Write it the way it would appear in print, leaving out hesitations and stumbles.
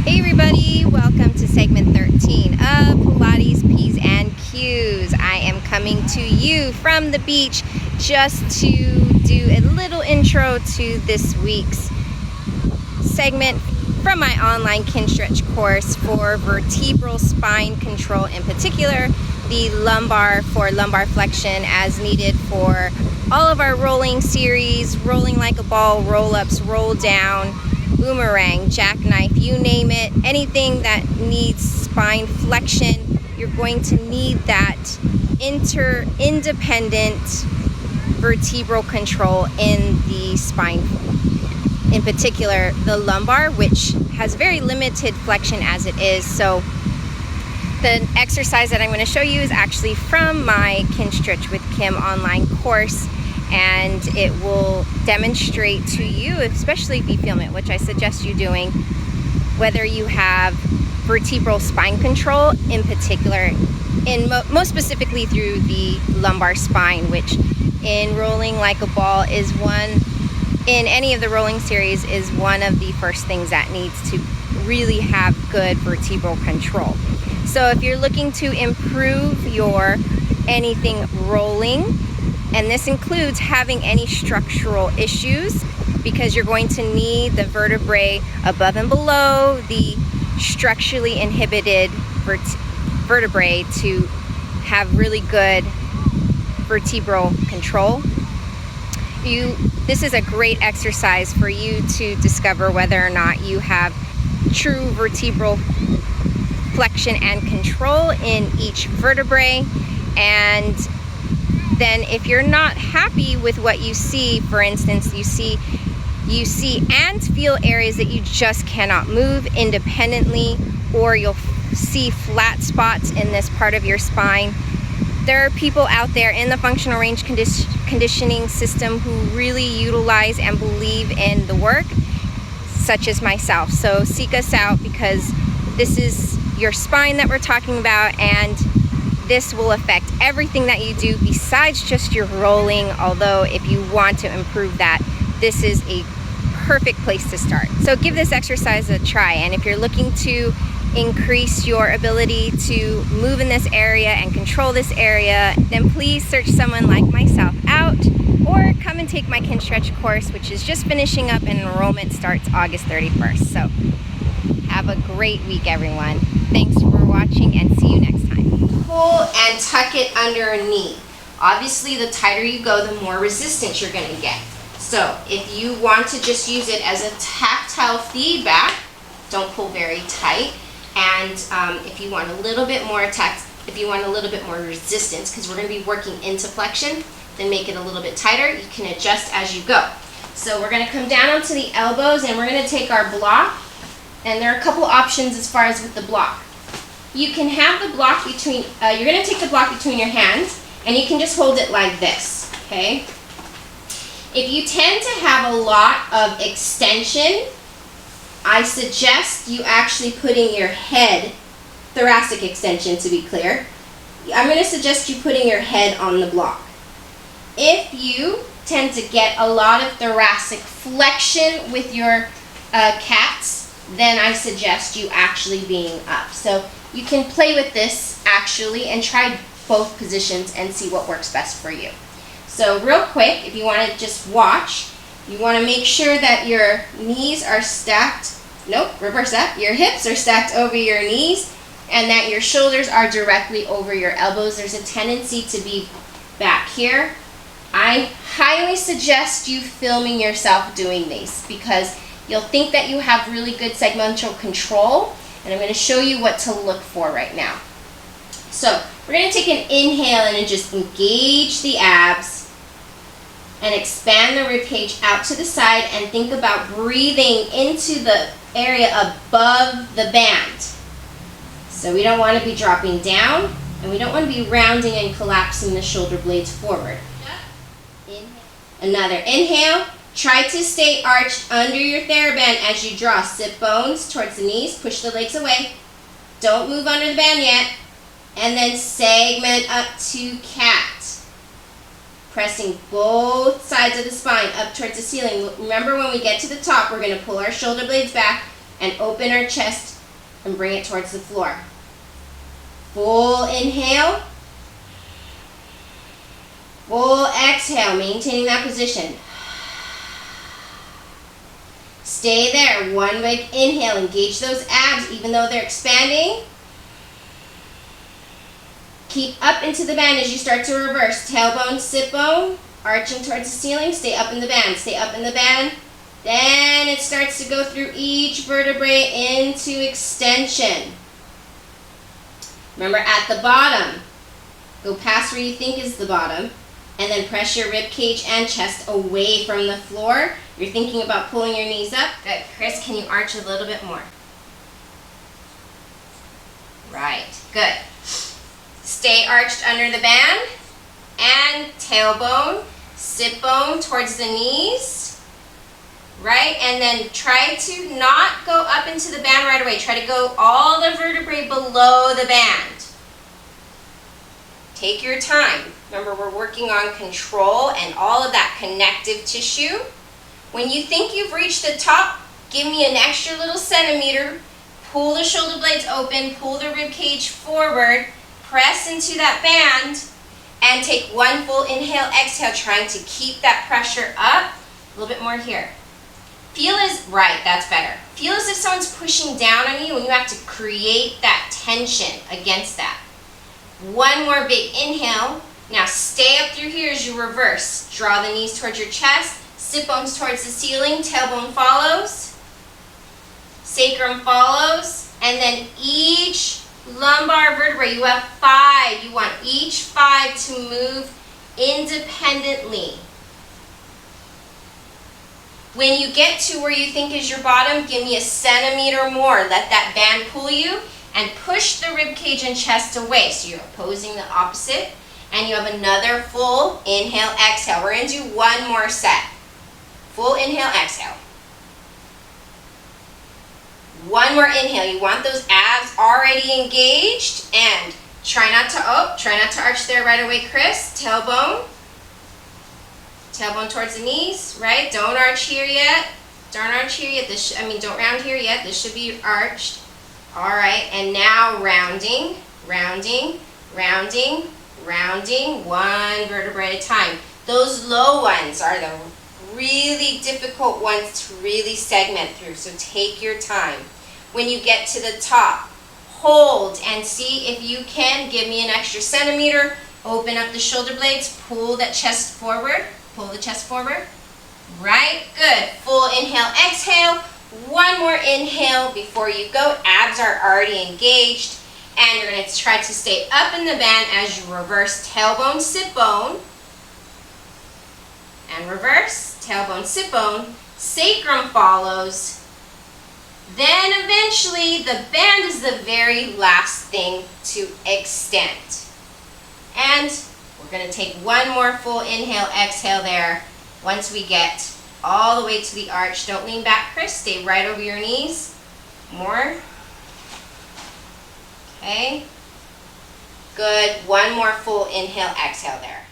Hey everybody, welcome to segment 13 of Pilates P's and Q's. I am coming to you from the beach just to do a little intro to this week's segment from my online Kinstretch course for vertebral spine control, in particular the lumbar for lumbar flexion as needed for all of our rolling series, rolling like a ball, roll-ups, roll down, boomerang, jackknife, you name it. Anything that needs spine flexion, you're going to need that independent vertebral control in the spine, in particular the lumbar, which has very limited flexion as it is. So the exercise that I'm going to show you is actually from my Kinstretch with Kim online course, and it will demonstrate to you, especially if you film it, which I suggest you doing, whether you have vertebral spine control, in particular, in most specifically through the lumbar spine, which in rolling like a ball is one, in any of the rolling series, is one of the first things that needs to really have good vertebral control. So if you're looking to improve your anything rolling, and this includes having any structural issues, because you're going to need the vertebrae above and below the structurally inhibited vertebrae to have really good vertebral control. This is a great exercise for you to discover whether or not you have true vertebral flexion and control in each vertebrae. And then if you're not happy with what you see, for instance, you see and feel areas that you just cannot move independently, or you'll see flat spots in this part of your spine, there are people out there in the functional range conditioning system who really utilize and believe in the work, such as myself. So seek us out, because this is your spine that we're talking about, and this will affect everything that you do besides just your rolling. Although if you want to improve that, this is a perfect place to start. So give this exercise a try, and if you're looking to increase your ability to move in this area and control this area, then please search someone like myself out, or come and take my Kinstretch course, which is just finishing up, and enrollment starts August 31st. So have a great week, everyone. Thanks for watching, and see you next time. Pull and tuck it underneath. Obviously, the tighter you go, the more resistance you're going to get. So if you want to just use it as a tactile feedback, don't pull very tight. And if you want a little bit more resistance, because we're going to be working into flexion, then make it a little bit tighter. You can adjust as you go. So we're going to come down onto the elbows, and we're going to take our block. And there are a couple options as far as with the block. You can have the block between, you're going to take the block between your hands, and you can just hold it like this, okay? If you tend to have a lot of extension, I suggest you actually putting your head, thoracic extension to be clear, I'm going to suggest you putting your head on the block. If you tend to get a lot of thoracic flexion with your cats, then I suggest you actually being up. So you can play with this actually and try both positions and see what works best for you. So real quick, if you want to just watch, you want to make sure that your knees are stacked, reverse that, your hips are stacked over your knees, and that your shoulders are directly over your elbows. There's a tendency to be back here. I highly suggest you filming yourself doing these, because you'll think that you have really good segmental control, and I'm going to show you what to look for right now. So we're going to take an inhale and just engage the abs and expand the ribcage out to the side, and think about breathing into the area above the band. So we don't want to be dropping down, and we don't want to be rounding and collapsing the shoulder blades forward. Inhale. Another inhale. Try to stay arched under your TheraBand as you draw. Sit bones towards the knees. Push the legs away. Don't move under the band yet. And then segment up to cat. Pressing both sides of the spine up towards the ceiling. Remember, when we get to the top, we're going to pull our shoulder blades back and open our chest and bring it towards the floor. Full inhale. Full exhale, maintaining that position. Stay there. One big inhale. Engage those abs even though they're expanding. Keep up into the band as you start to reverse. Tailbone, sit bone, arching towards the ceiling. Stay up in the band. Stay up in the band. Then it starts to go through each vertebrae into extension. Remember, at the bottom, go past where you think is the bottom, and then press your rib cage and chest away from the floor. You're thinking about pulling your knees up. Good. Chris, can you arch a little bit more? Right. Good. Stay arched under the band. And tailbone, sit bone towards the knees. Right? And then try to not go up into the band right away. Try to go all the vertebrae below the band. Take your time. Remember, we're working on control and all of that connective tissue. When you think you've reached the top, give me an extra little centimeter. Pull the shoulder blades open, pull the rib cage forward, press into that band, and take one full inhale, exhale, trying to keep that pressure up. A little bit more here. Feel as, right, that's better. Feel as if someone's pushing down on you and you have to create that tension against that. One more big inhale. Now stay up through here as you reverse. Draw the knees towards your chest, sit bones towards the ceiling, tailbone follows, sacrum follows, and then each lumbar vertebrae, you have 5. You want each 5 to move independently. When you get to where you think is your bottom, give me a centimeter more. Let that band pull you and push the rib cage and chest away. So you're opposing the opposite. And you have another full inhale, exhale. We're going to do one more set. Full inhale, exhale. One more inhale. You want those abs already engaged. And try not to arch there right away, Chris. Tailbone. Tailbone towards the knees, right? Don't arch here yet. Don't arch here yet. Don't round here yet. This should be arched. All right, and now rounding, rounding, rounding, rounding, one vertebrae at a time. Those low ones are the really difficult ones to really segment through, so take your time. When you get to the top, hold and see if you can. Give me an extra centimeter. Open up the shoulder blades, pull that chest forward, pull the chest forward. Right, good. Full inhale, exhale. One more inhale before you go. Abs are already engaged. And you're going to try to stay up in the band as you reverse tailbone, sit bone. And reverse, tailbone, sit bone. Sacrum follows. Then eventually the band is the very last thing to extend. And we're going to take one more full inhale, exhale there. Once we get all the way to the arch, don't lean back, Chris. Stay right over your knees. More. Okay. Good. One more full inhale, exhale there.